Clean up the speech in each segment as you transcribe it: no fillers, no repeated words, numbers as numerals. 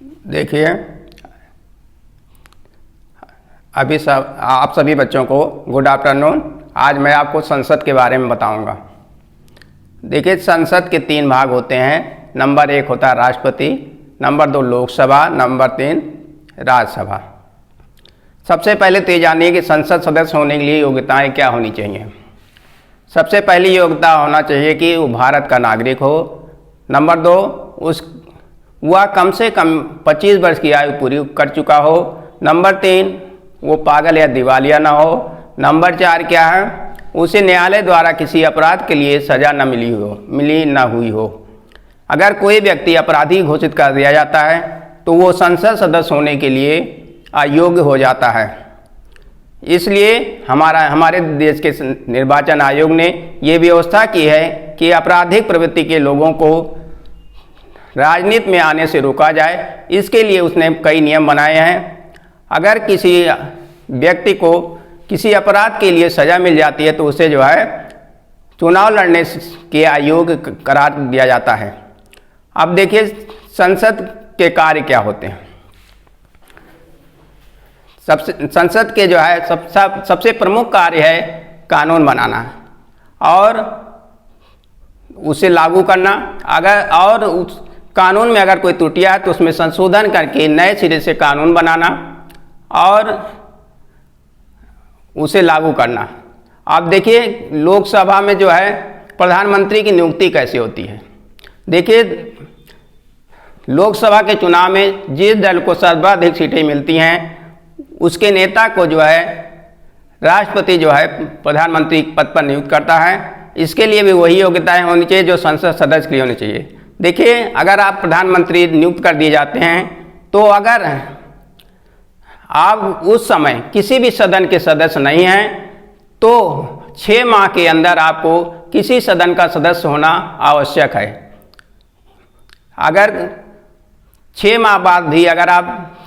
देखिए, अभी सब आप सभी बच्चों को गुड आफ्टरनून। आज मैं आपको संसद के बारे में बताऊंगा। देखिए, संसद के 3 भाग होते हैं। नंबर 1 होता है राष्ट्रपति, नंबर 2 लोकसभा, नंबर 3 राज्यसभा। सबसे पहले तो ये जानिए कि संसद सदस्य होने के लिए योग्यताएं क्या होनी चाहिए। सबसे पहली योग्यता होना चाहिए कि वो भारत का नागरिक हो। नंबर 2 वह कम से कम 25 वर्ष की आयु पूरी कर चुका हो। नंबर 3 वो पागल या दिवालिया ना हो। नंबर 4 क्या है, उसे न्यायालय द्वारा किसी अपराध के लिए सजा न मिली ना हुई हो। अगर कोई व्यक्ति अपराधी घोषित कर दिया जाता है तो वो संसद सदस्य होने के लिए अयोग्य हो जाता है। इसलिए हमारे देश के निर्वाचन आयोग ने ये व्यवस्था की है कि आपराधिक प्रवृत्ति के लोगों को राजनीति में आने से रोका जाए। इसके लिए उसने कई नियम बनाए हैं। अगर किसी व्यक्ति को किसी अपराध के लिए सज़ा मिल जाती है तो उसे जो है चुनाव लड़ने के अयोग्य करार दिया जाता है। अब देखिए, संसद के कार्य क्या होते हैं। संसद के जो है सबसे प्रमुख कार्य है कानून बनाना और उसे लागू करना। और उस कानून में अगर कोई त्रुटियां है तो उसमें संशोधन करके नए सिरे से कानून बनाना और उसे लागू करना। आप देखिए, लोकसभा में जो है प्रधानमंत्री की नियुक्ति कैसे होती है। देखिए, लोकसभा के चुनाव में जिस दल को सर्वाधिक सीटें मिलती हैं उसके नेता को जो है राष्ट्रपति जो है प्रधानमंत्री पद पर नियुक्त करता है। इसके लिए भी वही योग्यताएं होनी चाहिए जो संसद सदस्य के लिए होनी चाहिए। देखिए, अगर आप प्रधानमंत्री नियुक्त कर दिए जाते हैं तो अगर आप उस समय किसी भी सदन के सदस्य नहीं हैं तो 6 माह के अंदर आपको किसी सदन का सदस्य होना आवश्यक है। अगर 6 माह बाद भी अगर आप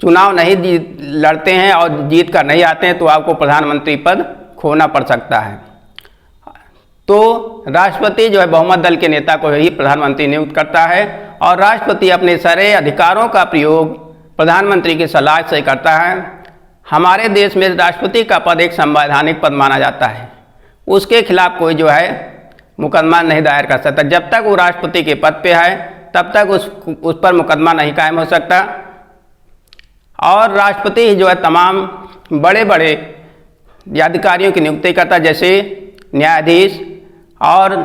चुनाव नहीं लड़ते हैं और जीत कर नहीं आते हैं तो आपको प्रधानमंत्री पद खोना पड़ सकता है। तो राष्ट्रपति जो है बहुमत दल के नेता को ही प्रधानमंत्री नियुक्त करता है और राष्ट्रपति अपने सारे अधिकारों का प्रयोग प्रधानमंत्री की सलाह से करता है। हमारे देश में राष्ट्रपति का पद एक संवैधानिक पद माना जाता है। उसके खिलाफ कोई जो है मुकदमा नहीं दायर कर सकता। जब तक वो राष्ट्रपति के पद पे है तब तक उस पर मुकदमा नहीं कायम हो सकता। और राष्ट्रपति जो है तमाम बड़े बड़े अधिकारियों की नियुक्ति करता है, जैसे न्यायाधीश और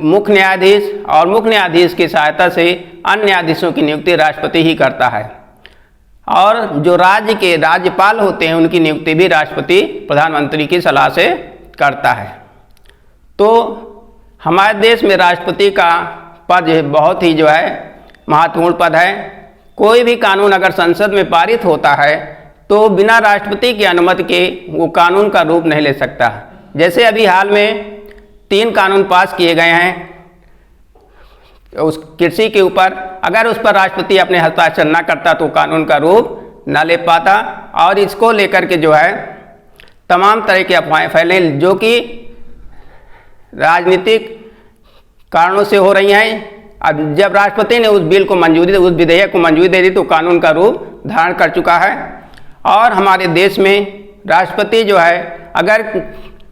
मुख्य न्यायाधीश, और मुख्य न्यायाधीश की सहायता से अन्य न्यायाधीशों की नियुक्ति राष्ट्रपति ही करता है। और जो राज्य के राज्यपाल होते हैं उनकी नियुक्ति भी राष्ट्रपति प्रधानमंत्री की सलाह से करता है। तो हमारे देश में राष्ट्रपति का पद बहुत ही जो है महत्वपूर्ण पद है। कोई भी कानून अगर संसद में पारित होता है तो बिना राष्ट्रपति की अनुमति के वो कानून का रूप नहीं ले सकता। जैसे अभी हाल में 3 कानून पास किए गए हैं उस कृषि के ऊपर, अगर उस पर राष्ट्रपति अपने हस्ताक्षर न करता तो कानून का रूप न ले पाता। और इसको लेकर के जो है तमाम तरह की अफवाहें फैले जो कि राजनीतिक कारणों से हो रही हैं। अब जब राष्ट्रपति ने उस विधेयक को मंजूरी दे दी तो कानून का रूप धारण कर चुका है। और हमारे देश में राष्ट्रपति जो है अगर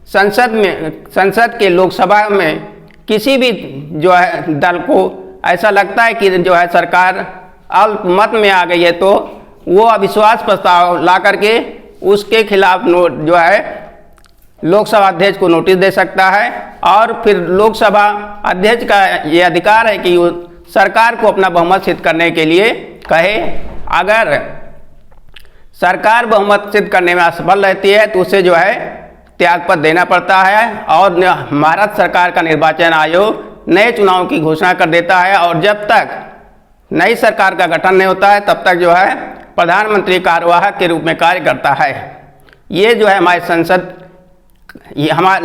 संसद के लोकसभा में किसी भी जो है दल को ऐसा लगता है कि जो है सरकार अल्पमत में आ गई है तो वो अविश्वास प्रस्ताव ला करके उसके खिलाफ जो है लोकसभा अध्यक्ष को नोटिस दे सकता है। और फिर लोकसभा अध्यक्ष का ये अधिकार है कि वो सरकार को अपना बहुमत सिद्ध करने के लिए कहे। अगर सरकार बहुमत सिद्ध करने में असफल रहती है तो उसे जो है त्यागपत्र देना पड़ता है। और भारत सरकार का निर्वाचन आयोग नए चुनाव की घोषणा कर देता है। और जब तक नई सरकार का गठन नहीं होता है तब तक जो है प्रधानमंत्री कार्यवाहक के रूप में कार्य करता है। ये जो है हमारे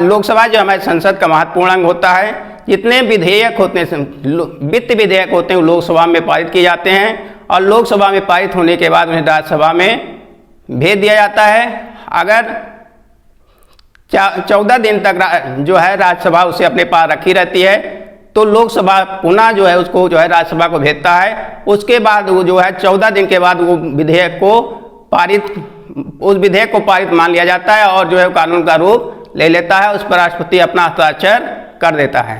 लोकसभा जो हमारे संसद का महत्वपूर्ण अंग होता है। जितने विधेयक होते हैं, वित्त विधेयक होते हैं, वो लोकसभा में पारित किए जाते हैं और लोकसभा में पारित होने के बाद उन्हें राज्यसभा में भेज दिया जाता है। अगर 14 दिन तक जो है राज्यसभा उसे अपने पास रखी रहती है तो तो लोकसभा पुनः जो है उसको जो है राज्यसभा को भेजता है। उसके बाद वो जो है 14 दिन के बाद वो विधेयक को पारित, उस विधेयक को पारित मान लिया जाता है और जो है कानून का रूप ले लेता है। उस पर राष्ट्रपति अपना हस्ताक्षर कर देता है।